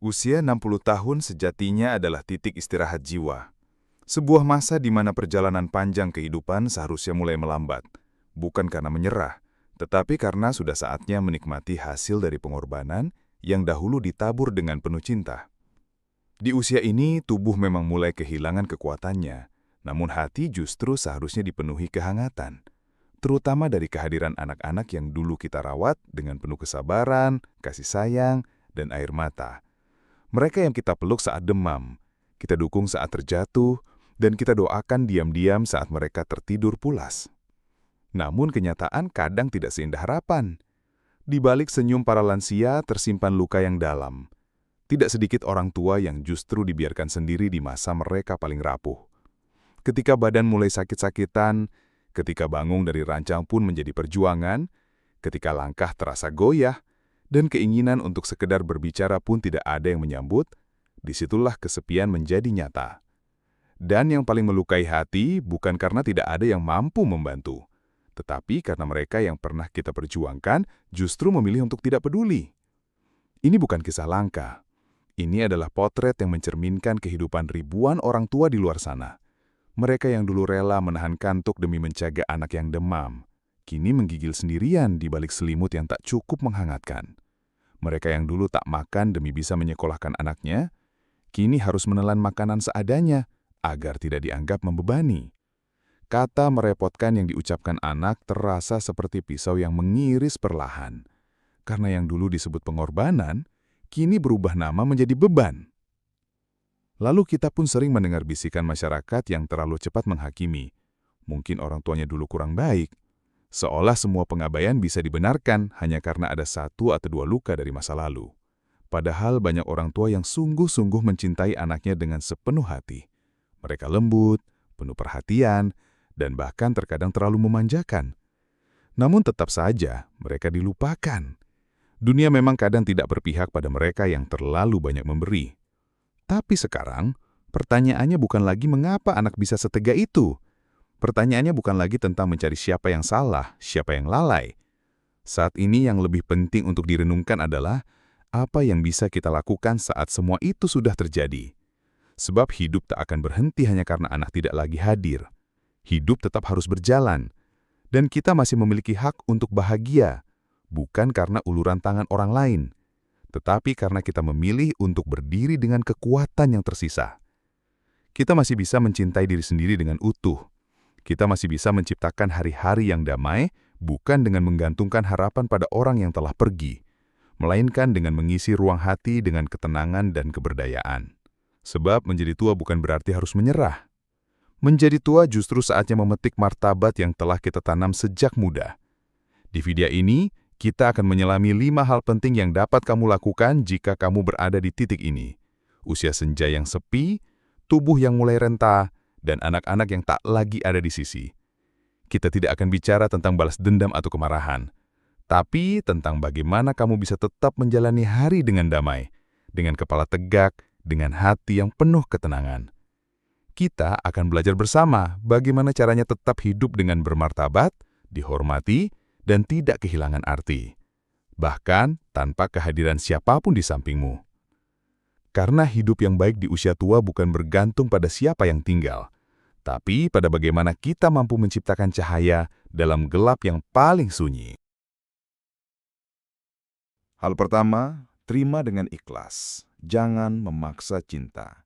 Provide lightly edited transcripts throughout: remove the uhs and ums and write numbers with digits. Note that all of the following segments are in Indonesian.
Usia 60 tahun sejatinya adalah titik istirahat jiwa. Sebuah masa di mana perjalanan panjang kehidupan seharusnya mulai melambat. Bukan karena menyerah, tetapi karena sudah saatnya menikmati hasil dari pengorbanan yang dahulu ditabur dengan penuh cinta. Di usia ini, tubuh memang mulai kehilangan kekuatannya, namun hati justru seharusnya dipenuhi kehangatan. Terutama dari kehadiran anak-anak yang dulu kita rawat dengan penuh kesabaran, kasih sayang, dan air mata. Mereka yang kita peluk saat demam, kita dukung saat terjatuh, dan kita doakan diam-diam saat mereka tertidur pulas. Namun kenyataan kadang tidak seindah harapan. Di balik senyum para lansia tersimpan luka yang dalam. Tidak sedikit orang tua yang justru dibiarkan sendiri di masa mereka paling rapuh. Ketika badan mulai sakit-sakitan, ketika bangun dari ranjang pun menjadi perjuangan, ketika langkah terasa goyah, dan keinginan untuk sekedar berbicara pun tidak ada yang menyambut, disitulah kesepian menjadi nyata. Dan yang paling melukai hati bukan karena tidak ada yang mampu membantu, tetapi karena mereka yang pernah kita perjuangkan justru memilih untuk tidak peduli. Ini bukan kisah langka. Ini adalah potret yang mencerminkan kehidupan ribuan orang tua di luar sana. Mereka yang dulu rela menahan kantuk demi menjaga anak yang demam, kini menggigil sendirian di balik selimut yang tak cukup menghangatkan. Mereka yang dulu tak makan demi bisa menyekolahkan anaknya, kini harus menelan makanan seadanya agar tidak dianggap membebani. Kata merepotkan yang diucapkan anak terasa seperti pisau yang mengiris perlahan. Karena yang dulu disebut pengorbanan, kini berubah nama menjadi beban. Lalu kita pun sering mendengar bisikan masyarakat yang terlalu cepat menghakimi. Mungkin orang tuanya dulu kurang baik. Seolah semua pengabaian bisa dibenarkan hanya karena ada satu atau dua luka dari masa lalu. Padahal banyak orang tua yang sungguh-sungguh mencintai anaknya dengan sepenuh hati. Mereka lembut, penuh perhatian, dan bahkan terkadang terlalu memanjakan. Namun tetap saja mereka dilupakan. Dunia memang kadang tidak berpihak pada mereka yang terlalu banyak memberi. Tapi sekarang, pertanyaannya bukan lagi mengapa anak bisa setega itu. Pertanyaannya bukan lagi tentang mencari siapa yang salah, siapa yang lalai. Saat ini yang lebih penting untuk direnungkan adalah apa yang bisa kita lakukan saat semua itu sudah terjadi. Sebab hidup tak akan berhenti hanya karena anak tidak lagi hadir. Hidup tetap harus berjalan. Dan kita masih memiliki hak untuk bahagia, bukan karena uluran tangan orang lain, tetapi karena kita memilih untuk berdiri dengan kekuatan yang tersisa. Kita masih bisa mencintai diri sendiri dengan utuh. Kita masih bisa menciptakan hari-hari yang damai, bukan dengan menggantungkan harapan pada orang yang telah pergi, melainkan dengan mengisi ruang hati dengan ketenangan dan keberdayaan. Sebab menjadi tua bukan berarti harus menyerah. Menjadi tua justru saatnya memetik martabat yang telah kita tanam sejak muda. Di video ini, kita akan menyelami 5 hal penting yang dapat kamu lakukan jika kamu berada di titik ini. Usia senja yang sepi, tubuh yang mulai renta, dan anak-anak yang tak lagi ada di sisi. Kita tidak akan bicara tentang balas dendam atau kemarahan, tapi tentang bagaimana kamu bisa tetap menjalani hari dengan damai, dengan kepala tegak, dengan hati yang penuh ketenangan. Kita akan belajar bersama bagaimana caranya tetap hidup dengan bermartabat, dihormati, dan tidak kehilangan arti. Bahkan tanpa kehadiran siapapun di sampingmu. Karena hidup yang baik di usia tua bukan bergantung pada siapa yang tinggal, tapi pada bagaimana kita mampu menciptakan cahaya dalam gelap yang paling sunyi. Hal pertama, terima dengan ikhlas. Jangan memaksa cinta.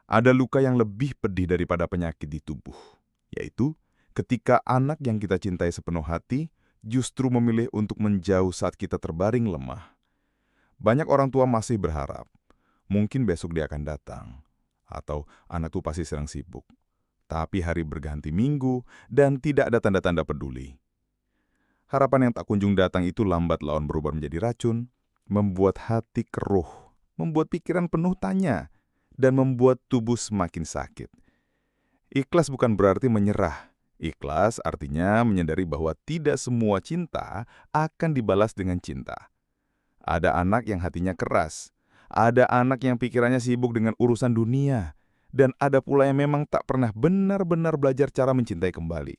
Ada luka yang lebih pedih daripada penyakit di tubuh, yaitu ketika anak yang kita cintai sepenuh hati justru memilih untuk menjauh saat kita terbaring lemah. Banyak orang tua masih berharap, mungkin besok dia akan datang, atau anak itu pasti sedang sibuk. Tapi hari berganti minggu dan tidak ada tanda-tanda peduli. Harapan yang tak kunjung datang itu lambat laun berubah menjadi racun, membuat hati keruh, membuat pikiran penuh tanya, dan membuat tubuh semakin sakit. Ikhlas bukan berarti menyerah. Ikhlas artinya menyadari bahwa tidak semua cinta akan dibalas dengan cinta. Ada anak yang hatinya keras, ada anak yang pikirannya sibuk dengan urusan dunia, dan ada pula yang memang tak pernah benar-benar belajar cara mencintai kembali.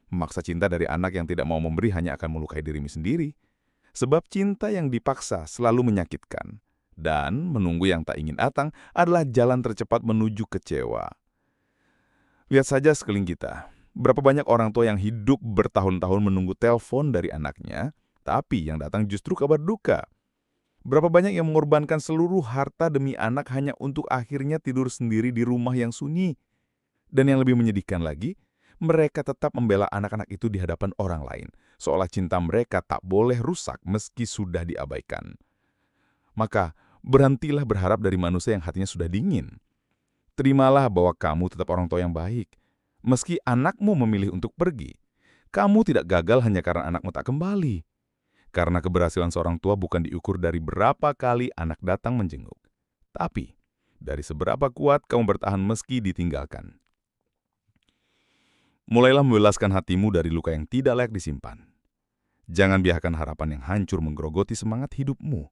Memaksa cinta dari anak yang tidak mau memberi hanya akan melukai dirimu sendiri. Sebab cinta yang dipaksa selalu menyakitkan. Dan menunggu yang tak ingin datang adalah jalan tercepat menuju kecewa. Lihat saja sekeliling kita. Berapa banyak orang tua yang hidup bertahun-tahun menunggu telepon dari anaknya, tapi yang datang justru kabar duka. Berapa banyak yang mengorbankan seluruh harta demi anak hanya untuk akhirnya tidur sendiri di rumah yang sunyi. Dan yang lebih menyedihkan lagi, mereka tetap membela anak-anak itu di hadapan orang lain, seolah cinta mereka tak boleh rusak meski sudah diabaikan. Maka, berhentilah berharap dari manusia yang hatinya sudah dingin. Terimalah bahwa kamu tetap orang tua yang baik. Meski anakmu memilih untuk pergi, kamu tidak gagal hanya karena anakmu tak kembali. Karena keberhasilan seorang tua bukan diukur dari berapa kali anak datang menjenguk, tapi dari seberapa kuat kamu bertahan meski ditinggalkan. Mulailah membebaskan hatimu dari luka yang tidak layak disimpan. Jangan biarkan harapan yang hancur menggerogoti semangat hidupmu.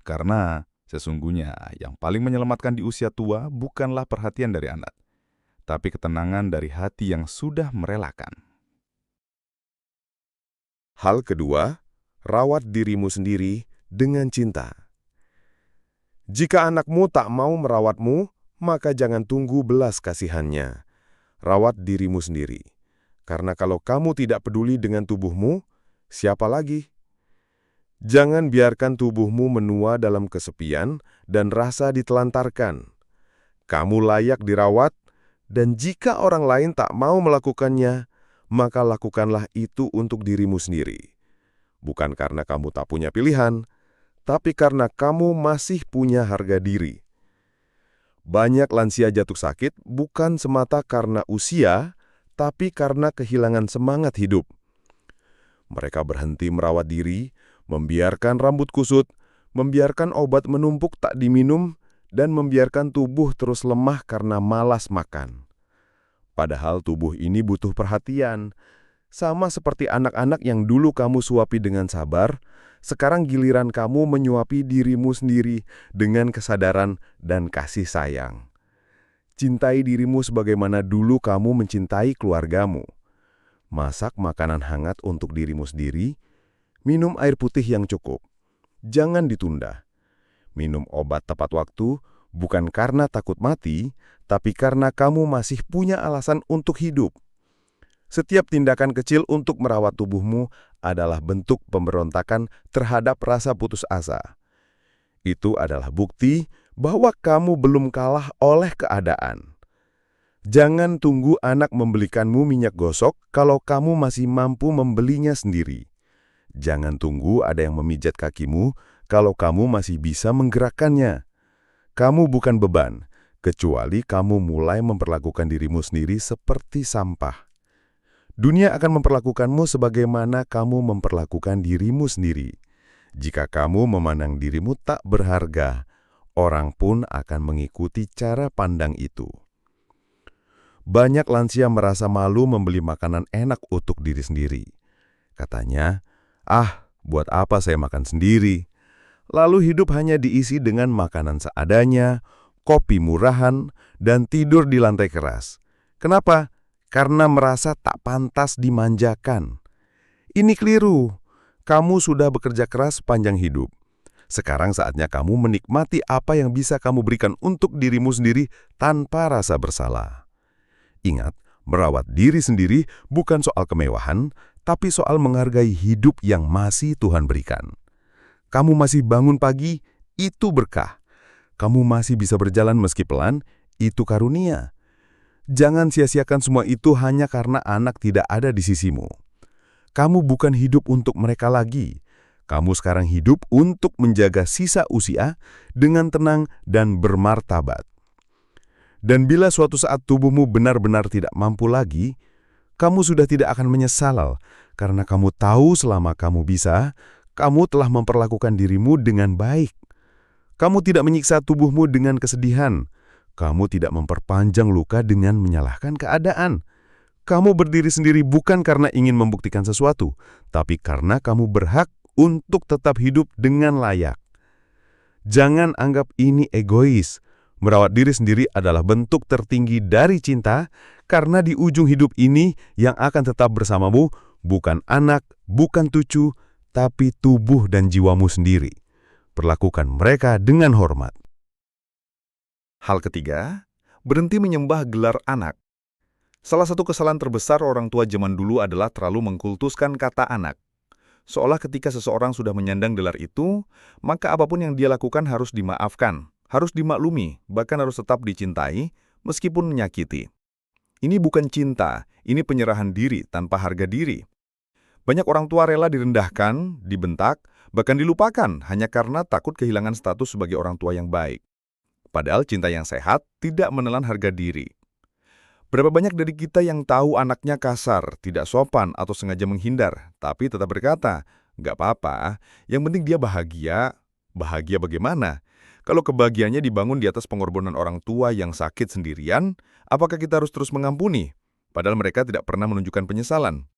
Karena sesungguhnya yang paling menyelamatkan di usia tua bukanlah perhatian dari anak, tapi ketenangan dari hati yang sudah merelakan. Hal kedua, rawat dirimu sendiri dengan cinta. Jika anakmu tak mau merawatmu, maka jangan tunggu belas kasihannya. Rawat dirimu sendiri. Karena kalau kamu tidak peduli dengan tubuhmu, siapa lagi? Jangan biarkan tubuhmu menua dalam kesepian dan rasa ditelantarkan. Kamu layak dirawat, dan jika orang lain tak mau melakukannya, maka lakukanlah itu untuk dirimu sendiri. Bukan karena kamu tak punya pilihan, tapi karena kamu masih punya harga diri. Banyak lansia jatuh sakit bukan semata karena usia, tapi karena kehilangan semangat hidup. Mereka berhenti merawat diri, membiarkan rambut kusut, membiarkan obat menumpuk tak diminum, dan membiarkan tubuh terus lemah karena malas makan. Padahal tubuh ini butuh perhatian. Sama seperti anak-anak yang dulu kamu suapi dengan sabar, sekarang giliran kamu menyuapi dirimu sendiri dengan kesadaran dan kasih sayang. Cintai dirimu sebagaimana dulu kamu mencintai keluargamu. Masak makanan hangat untuk dirimu sendiri, minum air putih yang cukup. Jangan ditunda. Minum obat tepat waktu bukan karena takut mati, tapi karena kamu masih punya alasan untuk hidup. Setiap tindakan kecil untuk merawat tubuhmu adalah bentuk pemberontakan terhadap rasa putus asa. Itu adalah bukti bahwa kamu belum kalah oleh keadaan. Jangan tunggu anak membelikanmu minyak gosok kalau kamu masih mampu membelinya sendiri. Jangan tunggu ada yang memijat kakimu kalau kamu masih bisa menggerakkannya. Kamu bukan beban, kecuali kamu mulai memperlakukan dirimu sendiri seperti sampah. Dunia akan memperlakukanmu sebagaimana kamu memperlakukan dirimu sendiri. Jika kamu memandang dirimu tak berharga, orang pun akan mengikuti cara pandang itu. Banyak lansia merasa malu membeli makanan enak untuk diri sendiri. Katanya, buat apa saya makan sendiri? Lalu hidup hanya diisi dengan makanan seadanya, kopi murahan, dan tidur di lantai keras. Kenapa? Karena merasa tak pantas dimanjakan. Ini keliru. Kamu sudah bekerja keras sepanjang hidup. Sekarang saatnya kamu menikmati apa yang bisa kamu berikan untuk dirimu sendiri tanpa rasa bersalah. Ingat, merawat diri sendiri bukan soal kemewahan, tapi soal menghargai hidup yang masih Tuhan berikan. Kamu masih bangun pagi, itu berkah. Kamu masih bisa berjalan meski pelan, itu karunia. Jangan sia-siakan semua itu hanya karena anak tidak ada di sisimu. Kamu bukan hidup untuk mereka lagi. Kamu sekarang hidup untuk menjaga sisa usia dengan tenang dan bermartabat. Dan bila suatu saat tubuhmu benar-benar tidak mampu lagi, kamu sudah tidak akan menyesal karena kamu tahu selama kamu bisa, kamu telah memperlakukan dirimu dengan baik. Kamu tidak menyiksa tubuhmu dengan kesedihan. Kamu tidak memperpanjang luka dengan menyalahkan keadaan. Kamu berdiri sendiri bukan karena ingin membuktikan sesuatu, tapi karena kamu berhak untuk tetap hidup dengan layak. Jangan anggap ini egois. Merawat diri sendiri adalah bentuk tertinggi dari cinta, karena di ujung hidup ini yang akan tetap bersamamu bukan anak, bukan cucu, tapi tubuh dan jiwamu sendiri. perlakukan mereka dengan hormat. Hal ketiga, berhenti menyembah gelar anak. Salah satu kesalahan terbesar orang tua zaman dulu adalah terlalu mengkultuskan kata anak. Seolah ketika seseorang sudah menyandang gelar itu, maka apapun yang dia lakukan harus dimaafkan, harus dimaklumi, bahkan harus tetap dicintai, meskipun menyakiti. Ini bukan cinta, ini penyerahan diri tanpa harga diri. Banyak orang tua rela direndahkan, dibentak, bahkan dilupakan hanya karena takut kehilangan status sebagai orang tua yang baik. Padahal cinta yang sehat tidak menelan harga diri. Berapa banyak dari kita yang tahu anaknya kasar, tidak sopan, atau sengaja menghindar, tapi tetap berkata, "Nggak apa-apa, yang penting dia bahagia." Bahagia bagaimana? Kalau kebahagiaannya dibangun di atas pengorbanan orang tua yang sakit sendirian, apakah kita harus terus mengampuni? Padahal mereka tidak pernah menunjukkan penyesalan.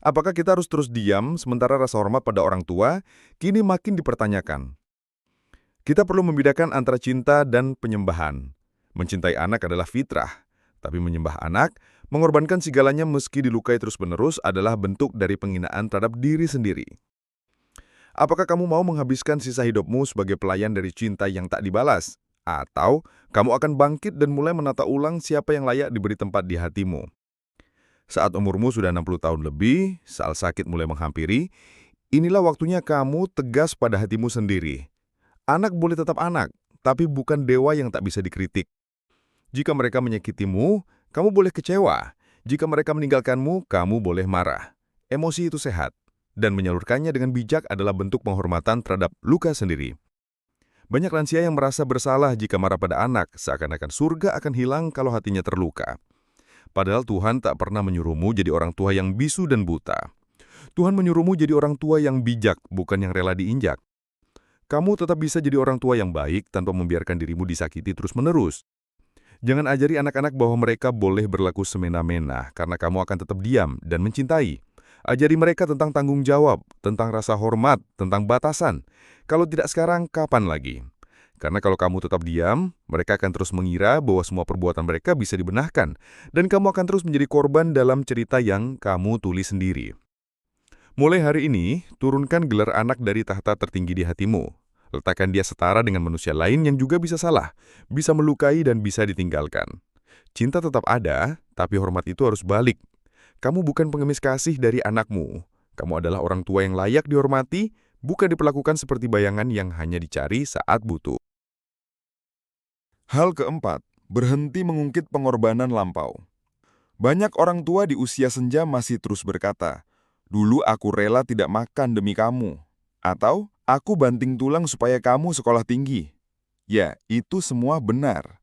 Apakah kita harus terus diam sementara rasa hormat pada orang tua kini makin dipertanyakan? Kita perlu membedakan antara cinta dan penyembahan. Mencintai anak adalah fitrah, tapi menyembah anak, mengorbankan segalanya meski dilukai terus-menerus adalah bentuk dari penghinaan terhadap diri sendiri. Apakah kamu mau menghabiskan sisa hidupmu sebagai pelayan dari cinta yang tak dibalas? Atau kamu akan bangkit dan mulai menata ulang siapa yang layak diberi tempat di hatimu? Saat umurmu sudah 60 tahun lebih, saat sakit mulai menghampiri, inilah waktunya kamu tegas pada hatimu sendiri. Anak boleh tetap anak, tapi bukan dewa yang tak bisa dikritik. Jika mereka menyakitimu, kamu boleh kecewa. Jika mereka meninggalkanmu, kamu boleh marah. Emosi itu sehat, dan menyalurkannya dengan bijak adalah bentuk penghormatan terhadap luka sendiri. Banyak lansia yang merasa bersalah jika marah pada anak, seakan-akan surga akan hilang kalau hatinya terluka. Padahal Tuhan tak pernah menyuruhmu jadi orang tua yang bisu dan buta. Tuhan menyuruhmu jadi orang tua yang bijak, bukan yang rela diinjak. Kamu tetap bisa jadi orang tua yang baik tanpa membiarkan dirimu disakiti terus-menerus. Jangan ajari anak-anak bahwa mereka boleh berlaku semena-mena karena kamu akan tetap diam dan mencintai. Ajari mereka tentang tanggung jawab, tentang rasa hormat, tentang batasan. Kalau tidak sekarang, kapan lagi? Karena kalau kamu tetap diam, mereka akan terus mengira bahwa semua perbuatan mereka bisa dibenahkan, dan kamu akan terus menjadi korban dalam cerita yang kamu tulis sendiri. Mulai hari ini, turunkan gelar anak dari tahta tertinggi di hatimu. Letakkan dia setara dengan manusia lain yang juga bisa salah, bisa melukai dan bisa ditinggalkan. Cinta tetap ada, tapi hormat itu harus balik. Kamu bukan pengemis kasih dari anakmu. Kamu adalah orang tua yang layak dihormati, bukan diperlakukan seperti bayangan yang hanya dicari saat butuh. Hal keempat, berhenti mengungkit pengorbanan lampau. Banyak orang tua di usia senja masih terus berkata, "Dulu aku rela tidak makan demi kamu." Atau, "Aku banting tulang supaya kamu sekolah tinggi." Ya, itu semua benar.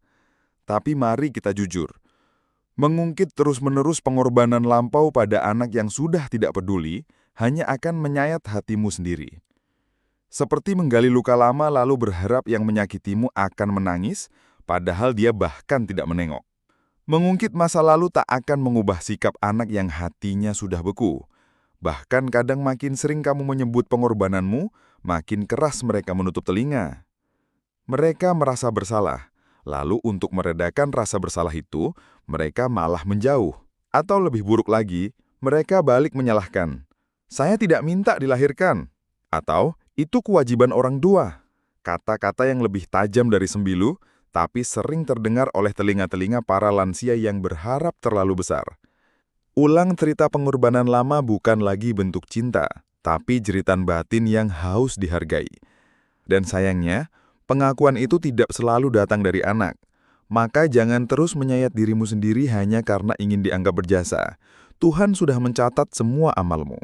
Tapi mari kita jujur. Mengungkit terus-menerus pengorbanan lampau pada anak yang sudah tidak peduli hanya akan menyayat hatimu sendiri. Seperti menggali luka lama lalu berharap yang menyakitimu akan menangis, padahal dia bahkan tidak menengok. Mengungkit masa lalu tak akan mengubah sikap anak yang hatinya sudah beku. Bahkan kadang makin sering kamu menyebut pengorbananmu, makin keras mereka menutup telinga. Mereka merasa bersalah, lalu untuk meredakan rasa bersalah itu, mereka malah menjauh. Atau lebih buruk lagi, mereka balik menyalahkan. "Saya tidak minta dilahirkan." Atau, "Itu kewajiban orang tua." Kata-kata yang lebih tajam dari sembilu, tapi sering terdengar oleh telinga-telinga para lansia yang berharap terlalu besar. Ulang cerita pengorbanan lama bukan lagi bentuk cinta, tapi jeritan batin yang haus dihargai. Dan sayangnya, pengakuan itu tidak selalu datang dari anak. Maka jangan terus menyayat dirimu sendiri hanya karena ingin dianggap berjasa. Tuhan sudah mencatat semua amalmu.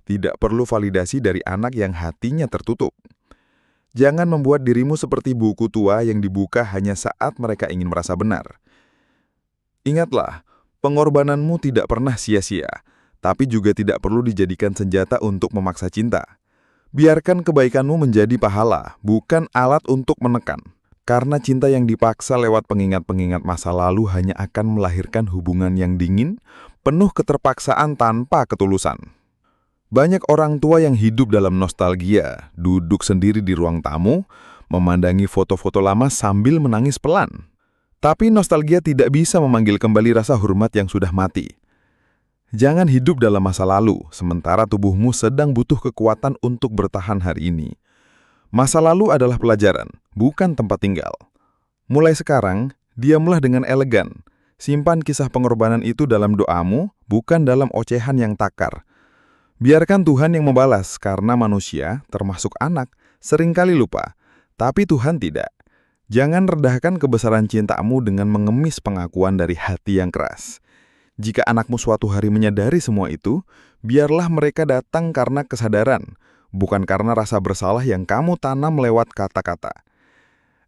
Tidak perlu validasi dari anak yang hatinya tertutup. Jangan membuat dirimu seperti buku tua yang dibuka hanya saat mereka ingin merasa benar. Ingatlah, pengorbananmu tidak pernah sia-sia, tapi juga tidak perlu dijadikan senjata untuk memaksa cinta. Biarkan kebaikanmu menjadi pahala, bukan alat untuk menekan. Karena cinta yang dipaksa lewat pengingat-pengingat masa lalu hanya akan melahirkan hubungan yang dingin, penuh keterpaksaan tanpa ketulusan. Banyak orang tua yang hidup dalam nostalgia, duduk sendiri di ruang tamu, memandangi foto-foto lama sambil menangis pelan. Tapi nostalgia tidak bisa memanggil kembali rasa hormat yang sudah mati. Jangan hidup dalam masa lalu, sementara tubuhmu sedang butuh kekuatan untuk bertahan hari ini. Masa lalu adalah pelajaran, bukan tempat tinggal. Mulai sekarang, diamlah dengan elegan. Simpan kisah pengorbanan itu dalam doamu, bukan dalam ocehan yang takar. Biarkan Tuhan yang membalas, karena manusia, termasuk anak, seringkali lupa. Tapi Tuhan tidak. Jangan rendahkan kebesaran cintamu dengan mengemis pengakuan dari hati yang keras. Jika anakmu suatu hari menyadari semua itu, biarlah mereka datang karena kesadaran, bukan karena rasa bersalah yang kamu tanam lewat kata-kata.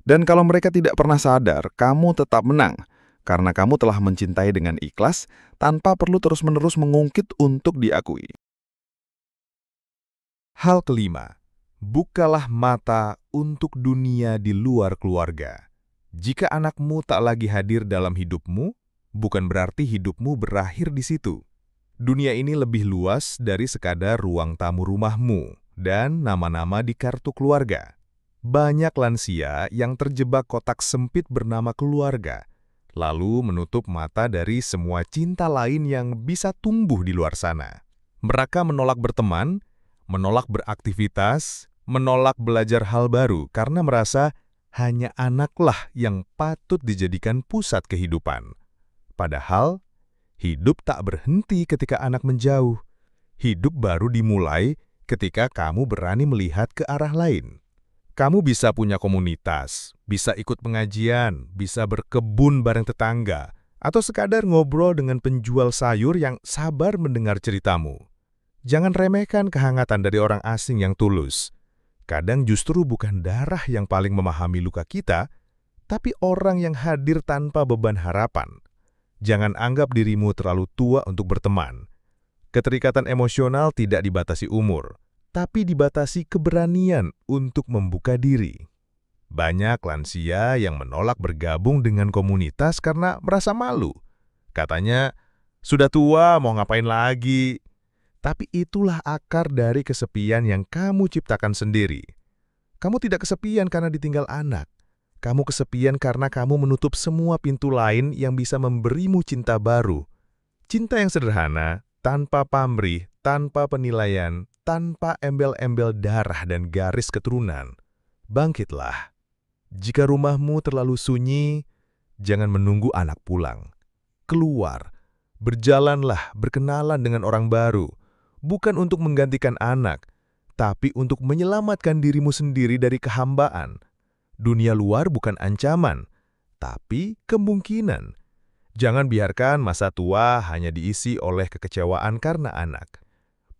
Dan kalau mereka tidak pernah sadar, kamu tetap menang, karena kamu telah mencintai dengan ikhlas tanpa perlu terus-menerus mengungkit untuk diakui. Hal kelima, bukalah mata untuk dunia di luar keluarga. Jika anakmu tak lagi hadir dalam hidupmu, bukan berarti hidupmu berakhir di situ. Dunia ini lebih luas dari sekadar ruang tamu rumahmu dan nama-nama di kartu keluarga. Banyak lansia yang terjebak kotak sempit bernama keluarga, lalu menutup mata dari semua cinta lain yang bisa tumbuh di luar sana. Mereka menolak berteman, menolak beraktivitas, menolak belajar hal baru karena merasa hanya anaklah yang patut dijadikan pusat kehidupan. Padahal, hidup tak berhenti ketika anak menjauh. Hidup baru dimulai ketika kamu berani melihat ke arah lain. Kamu bisa punya komunitas, bisa ikut pengajian, bisa berkebun bareng tetangga, atau sekadar ngobrol dengan penjual sayur yang sabar mendengar ceritamu. Jangan remehkan kehangatan dari orang asing yang tulus. Kadang justru bukan darah yang paling memahami luka kita, tapi orang yang hadir tanpa beban harapan. Jangan anggap dirimu terlalu tua untuk berteman. Keterikatan emosional tidak dibatasi umur, tapi dibatasi keberanian untuk membuka diri. Banyak lansia yang menolak bergabung dengan komunitas karena merasa malu. Katanya, sudah tua mau ngapain lagi? Tapi itulah akar dari kesepian yang kamu ciptakan sendiri. Kamu tidak kesepian karena ditinggal anak. Kamu kesepian karena kamu menutup semua pintu lain yang bisa memberimu cinta baru. Cinta yang sederhana, tanpa pamrih, tanpa penilaian, tanpa embel-embel darah dan garis keturunan. Bangkitlah. Jika rumahmu terlalu sunyi, jangan menunggu anak pulang. Keluar. Berjalanlah, berkenalan dengan orang baru. Bukan untuk menggantikan anak, tapi untuk menyelamatkan dirimu sendiri dari kehambaan. Dunia luar bukan ancaman, tapi kemungkinan. Jangan biarkan masa tua hanya diisi oleh kekecewaan karena anak.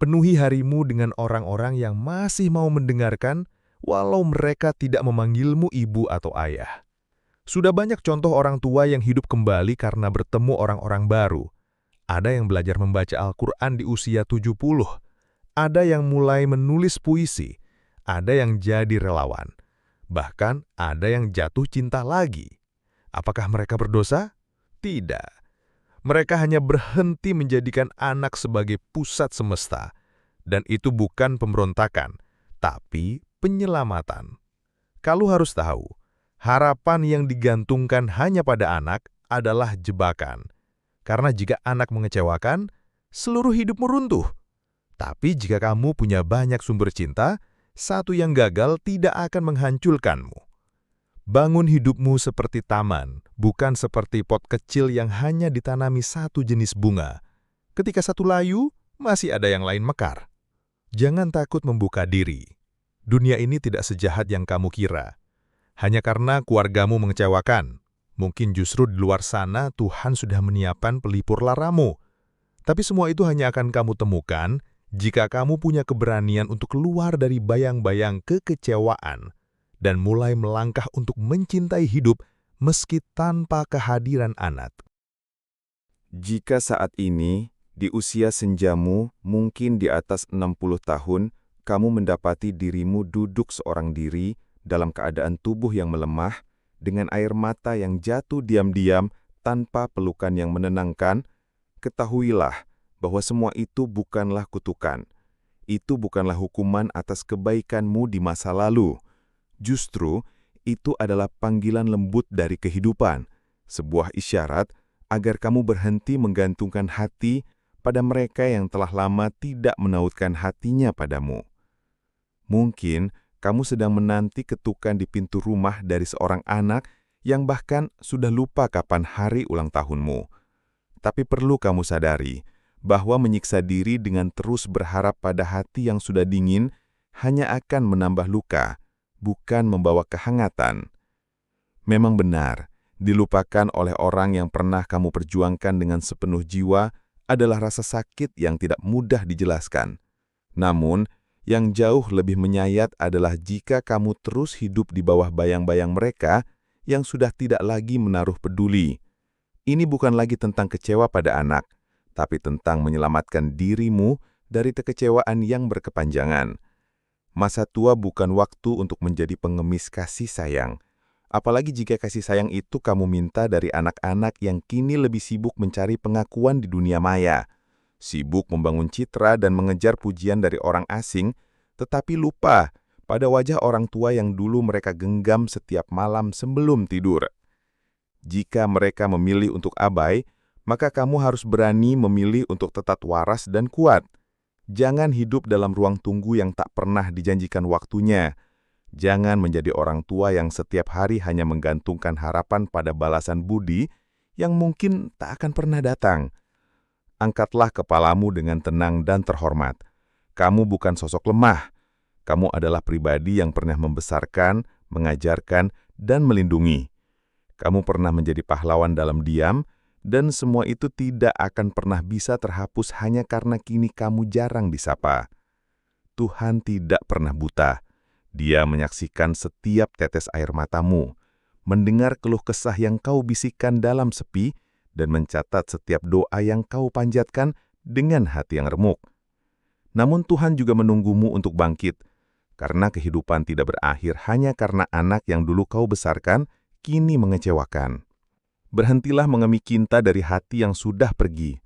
Penuhi harimu dengan orang-orang yang masih mau mendengarkan, walau mereka tidak memanggilmu ibu atau ayah. Sudah banyak contoh orang tua yang hidup kembali karena bertemu orang-orang baru. Ada yang belajar membaca Al-Quran di usia 70, ada yang mulai menulis puisi, ada yang jadi relawan, bahkan ada yang jatuh cinta lagi. Apakah mereka berdosa? Tidak. Mereka hanya berhenti menjadikan anak sebagai pusat semesta, dan itu bukan pemberontakan, tapi penyelamatan. Kamu harus tahu, harapan yang digantungkan hanya pada anak adalah jebakan. Karena jika anak mengecewakan, seluruh hidupmu runtuh. Tapi jika kamu punya banyak sumber cinta, satu yang gagal tidak akan menghancurkanmu. Bangun hidupmu seperti taman, bukan seperti pot kecil yang hanya ditanami satu jenis bunga. Ketika satu layu, masih ada yang lain mekar. Jangan takut membuka diri. Dunia ini tidak sejahat yang kamu kira. Hanya karena keluargamu mengecewakan. Mungkin justru di luar sana Tuhan sudah menyiapkan pelipur laramu. Tapi semua itu hanya akan kamu temukan jika kamu punya keberanian untuk keluar dari bayang-bayang kekecewaan dan mulai melangkah untuk mencintai hidup meski tanpa kehadiran anak. Jika saat ini, di usia senjamu, mungkin di atas 60 tahun, kamu mendapati dirimu duduk seorang diri dalam keadaan tubuh yang melemah, dengan air mata yang jatuh diam-diam tanpa pelukan yang menenangkan, ketahuilah bahwa semua itu bukanlah kutukan. Itu bukanlah hukuman atas kebaikanmu di masa lalu. Justru, itu adalah panggilan lembut dari kehidupan, sebuah isyarat agar kamu berhenti menggantungkan hati pada mereka yang telah lama tidak menautkan hatinya padamu. Mungkin kamu sedang menanti ketukan di pintu rumah dari seorang anak yang bahkan sudah lupa kapan hari ulang tahunmu. Tapi perlu kamu sadari bahwa menyiksa diri dengan terus berharap pada hati yang sudah dingin hanya akan menambah luka, bukan membawa kehangatan. Memang benar, dilupakan oleh orang yang pernah kamu perjuangkan dengan sepenuh jiwa adalah rasa sakit yang tidak mudah dijelaskan. Namun, yang jauh lebih menyayat adalah jika kamu terus hidup di bawah bayang-bayang mereka yang sudah tidak lagi menaruh peduli. Ini bukan lagi tentang kecewa pada anak, tapi tentang menyelamatkan dirimu dari kekecewaan yang berkepanjangan. Masa tua bukan waktu untuk menjadi pengemis kasih sayang. Apalagi jika kasih sayang itu kamu minta dari anak-anak yang kini lebih sibuk mencari pengakuan di dunia maya. Sibuk membangun citra dan mengejar pujian dari orang asing, tetapi lupa pada wajah orang tua yang dulu mereka genggam setiap malam sebelum tidur. Jika mereka memilih untuk abai, maka kamu harus berani memilih untuk tetap waras dan kuat. Jangan hidup dalam ruang tunggu yang tak pernah dijanjikan waktunya. Jangan menjadi orang tua yang setiap hari hanya menggantungkan harapan pada balasan budi yang mungkin tak akan pernah datang. Angkatlah kepalamu dengan tenang dan terhormat. Kamu bukan sosok lemah. Kamu adalah pribadi yang pernah membesarkan, mengajarkan, dan melindungi. Kamu pernah menjadi pahlawan dalam diam, dan semua itu tidak akan pernah bisa terhapus hanya karena kini kamu jarang disapa. Tuhan tidak pernah buta. Dia menyaksikan setiap tetes air matamu, mendengar keluh kesah yang kau bisikkan dalam sepi, dan mencatat setiap doa yang kau panjatkan dengan hati yang remuk. Namun Tuhan juga menunggumu untuk bangkit, karena kehidupan tidak berakhir hanya karena anak yang dulu kau besarkan, kini mengecewakan. Berhentilah mengemik cinta dari hati yang sudah pergi.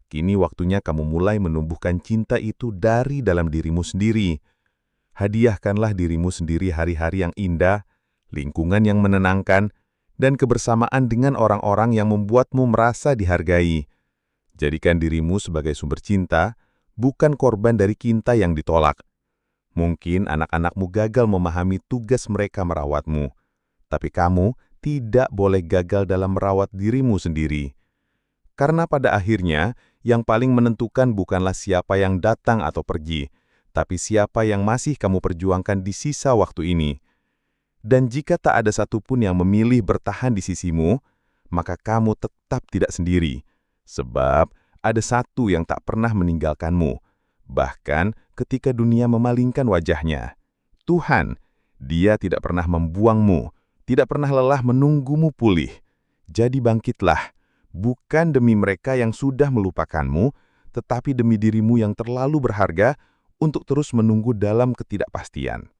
Kini waktunya kamu mulai menumbuhkan cinta itu dari dalam dirimu sendiri. Hadiahkanlah dirimu sendiri hari-hari yang indah, lingkungan yang menenangkan, dan kebersamaan dengan orang-orang yang membuatmu merasa dihargai. Jadikan dirimu sebagai sumber cinta, bukan korban dari cinta yang ditolak. Mungkin anak-anakmu gagal memahami tugas mereka merawatmu, tapi kamu tidak boleh gagal dalam merawat dirimu sendiri. Karena pada akhirnya, yang paling menentukan bukanlah siapa yang datang atau pergi, tapi siapa yang masih kamu perjuangkan di sisa waktu ini. Dan jika tak ada satupun yang memilih bertahan di sisimu, maka kamu tetap tidak sendiri. Sebab ada satu yang tak pernah meninggalkanmu. Bahkan ketika dunia memalingkan wajahnya. Tuhan, Dia tidak pernah membuangmu, tidak pernah lelah menunggumu pulih. Jadi bangkitlah, bukan demi mereka yang sudah melupakanmu, tetapi demi dirimu yang terlalu berharga untuk terus menunggu dalam ketidakpastian.